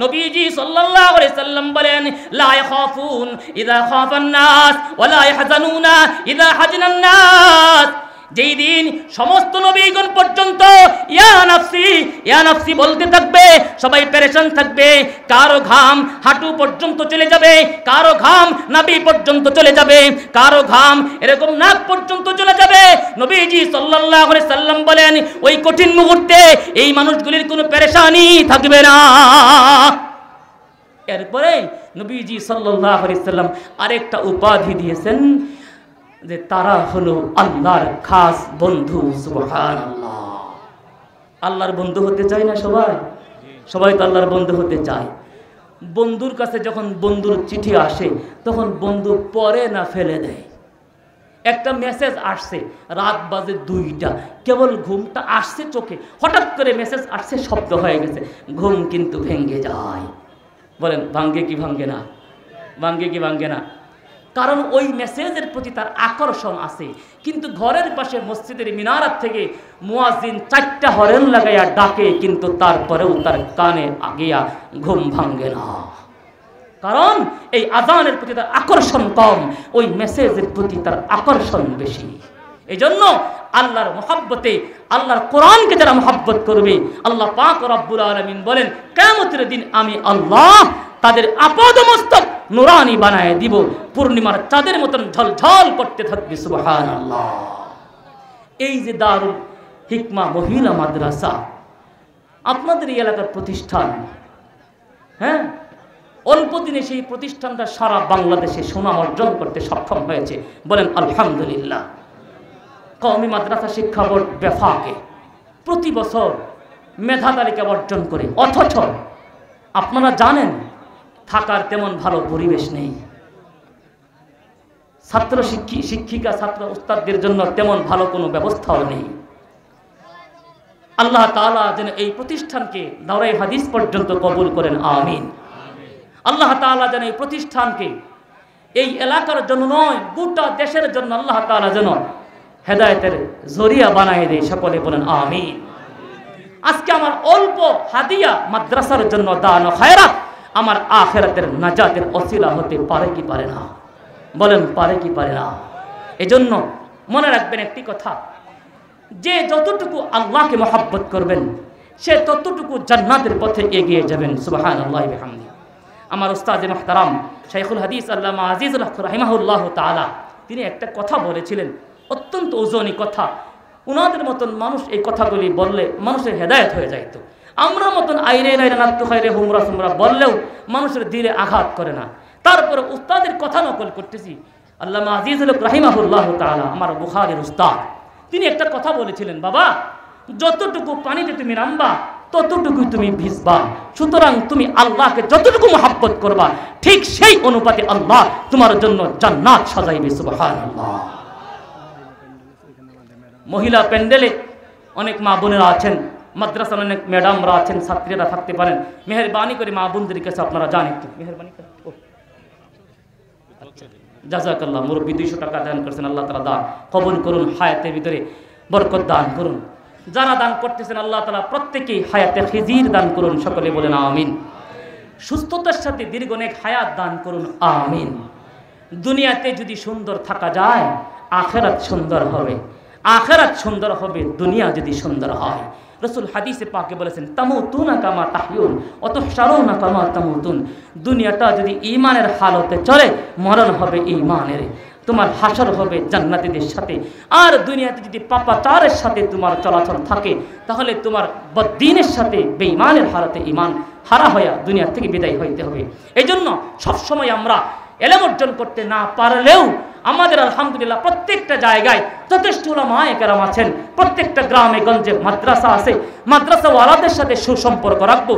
নবীজি সাল্লাল্লাহু আলাইহি সাল্লাম বলেন, লা ইয়াখাফুন ইযা খাফান নাস ওয়া লা ইয়াহজানুনা ইযা হাজানান নাস। যেই দিন সমস্ত নবীগণ পর্যন্ত ইয়া নাফসি বলতে থাকবে, সবাই পেরেশান থাকবে, কারো ঘাম হাঁটু পর্যন্ত চলে যাবে, কারো ঘাম নাভি পর্যন্ত চলে যাবে, কারো ঘাম এরকম নাক পর্যন্ত চলে যাবে। নবীজি সাল্লাল্লাহু আলাইহি সাল্লাম বলেন, ওই কঠিন মুহূর্তে এই মানুষগুলির কোনো পেরেশানি থাকবে না। এরপরে নবীজি সাল্লাল্লাহু আলাইহি সাল্লাম আরেকটা উপাধি দিয়েছেন যে তারা হলো আল্লাহর খাস বন্ধু। সুবহানাল্লাহ। আল্লাহর বন্ধু হতে চায় না সবাই? সবাই তো আল্লাহর বন্ধু হতে চায়। বন্ধুর কাছে যখন বন্ধুর চিঠি আসে তখন বন্ধু পড়ে না, ফেলে দেয়। একটা মেসেজ আসছে, রাত বাজে 2টা, কেবল ঘুমটা আসছে চোখে, হঠাৎ করে মেসেজ আসছে, শব্দ হয়ে গেছে, ঘুম কিন্তু ভেঙে যায়। বলেন ভাঙ্গে কি ভাঙ্গে না? ভাঙ্গে কি ভাঙ্গে না? কারণ ওই মেসেজের প্রতি তার আকর্ষণ আছে। কিন্তু ঘরের পাশে মসজিদের মিনারাত থেকে মুয়াজ্জিন 4টা হরেন লাগাইয়া ডাকে, কিন্তু তারপরেও তার কানে আগিয়া ঘুম ভাঙ্গে না। কারণ এই আযানের প্রতি তার আকর্ষণ কম, ওই মেসেজের প্রতি তার আকর্ষণ বেশি। এই জন্য আল্লাহর মহব্বতে, আল্লাহর কোরআনকে যারা মহব্বত করবে, আল্লাহ পাক রব্বুল আলামিন বলেন, কিয়ামতের দিন আমি আল্লাহ তাদের আপাদমস্তক নুরানি বানায় দিব, পূর্ণিমার চাঁদের মতন ঝলঝল করতে থাকবে। সুবহানাল্লাহ। এই যে দারুল হিকমা মহিলা মাদ্রাসা আপনাদের এই এলাকার প্রতিষ্ঠান, হ্যাঁ, অল্প দিনে সেই প্রতিষ্ঠানটা সারা বাংলাদেশে সুনাম অর্জন করতে সক্ষম হয়েছে। বলেন আলহামদুলিল্লাহ। কওমি মাদ্রাসা শিক্ষা বোর্ড বেফাকে প্রতি বছর মেধা তালিকা অর্জন করে, অথচ আপনারা জানেন থাকার তেমন ভালো পরিবেশ নেই। ছাত্র শিক্ষিকা, ছাত্র উস্তাদদের জন্য তেমন ভালো কোনো ব্যবস্থাও নেই। আল্লাহ তাআলা যেন এই প্রতিষ্ঠানকে দাওরায়ে হাদিস পর্যন্ত কবুল করেন, আমিন। আল্লাহ তাআলা যেন এই প্রতিষ্ঠানকে এই এলাকার জন্য নয়, গোটা দেশের জন্য আল্লাহ তাআলা যেন হেদায়েতের জরিয়া বানায় দেয়। সকলে বলেন আমিন। আজকে আমার অল্প হাদিয়া মাদ্রাসার জন্য দান ও খায়রাত আমার আখিরাতের নাজাতের ওসিলা হতে পারে কি পারে না? বলেন পারে কি পারে না? এজন্য মনে রাখবেন একটি কথা, যে যতটুকু আল্লাহকে মহব্বত করবেন সে ততটুকু জান্নাতের পথে এগিয়ে যাবেন। সুবহানাল্লাহি ওয়া বিহামদিহি। আমার উস্তাদ মুহতারাম শাইখুল হাদিস আল্লামা আজিজুল হক রাহিমাহুল্লাহ তাআলা তিনি একটা কথা বলেছিলেন, অত্যন্ত ওজনী কথা। উনাদের মতন মানুষ এই কথাগুলি বললে মানুষের হেদায়েত হয়ে যাইত। আমরা মতন আইরে নাইরে নাত্তু খাইরে হুমরা সুমরা বললেও মানুষের দিলে আঘাত করে না। তারপরে উস্তাদের কথা নকল করতেছি। আল্লামা আজিজুল হক রাহিমাহুল্লাহ তাআলা আমার বুখারীর উস্তাদ, তিনি একটা কথা বলেছিলেন, বাবা যতটুকু পানিতে তুমি নামবা ততটুকুই তুমি ভিজবা। সুতরাং তুমি আল্লাহকে যতটুকু মহব্বত করবা ঠিক সেই অনুপাতে আল্লাহ তোমার জন্য জান্নাত সাজাইবে। সুবহানাল্লাহ। মহিলা প্যান্ডেলে অনেক মা বোনেরা আছেন, মাদ্রাসার অনেক ম্যাডামরা আছেন, ছাত্রীরা থাকতে পারেন। মেহেরবানি করে মা বোনদের কাছে আপনারা যান, একটু মেহেরবানি করে। জাযাকাল্লাহ। মুরব্বী 200 টাকা দান করেছেন, আল্লাহ তাআলা দান কবুল করুন, হায়াতের ভিতরে বরকত দান করুন। যারা দান করতেছেন আল্লাহ তাআলা প্রত্যেকেই হায়াতে খিজির দান করুন। সকলে বলেন আমিন। সুস্থতার সাথে দীর্ঘ নেক হায়াত দান করুন, আমিন। দুনিয়াতে যদি সুন্দর থাকা যায় আখিরাত সুন্দর হবে, আখিরাত সুন্দর হবে দুনিয়া যদি সুন্দর হয়। রাসূল হাদিসে পাকে বলেছেন, তামুতুনা কামা তাহইউন ওয়া তুহশারুনা কামা তামুতুন। দুনিয়াটা যদি ঈমানের হালতে চলে মরণ হবে ঈমানের, তোমার হাসর হবে জান্নাতীদের সাথে। আর দুনিয়াতে যদি পাপাচারের সাথে তোমার চলাচল থাকে তাহলে তোমার বদ্দীনের সাথে বেঈমানের হালতে ঈমান হারা হয়ে দুনিয়া থেকে বিদায় হইতে হবে। এই জন্য সবসময় আমরা ইলম অর্জন করতে না পারলেও আমাদের আলহামদুলিল্লাহ প্রত্যেকটা জায়গায় যথেষ্ট উলামায়ে কেরাম আছেন, প্রত্যেকটা গ্রামে গঞ্জে মাদ্রাসা আছে। মাদ্রাসাওয়ালাদের সাথে সুসম্পর্ক রাখবো।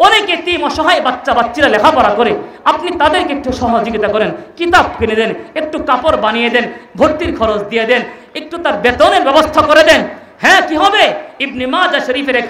অনেক এতিম অসহায় বাচ্চারা লেখাপড়া করে, আপনি তাদেরকে একটু সহযোগিতা করেন, কিতাব কিনে দেন, একটু কাপড় বানিয়ে দেন, ভর্তির খরচ দিয়ে দেন, একটু তার বেতনের ব্যবস্থা করে দেন। হ্যাঁ, কি হবে? ইবনে মাজাহ শরীফের এক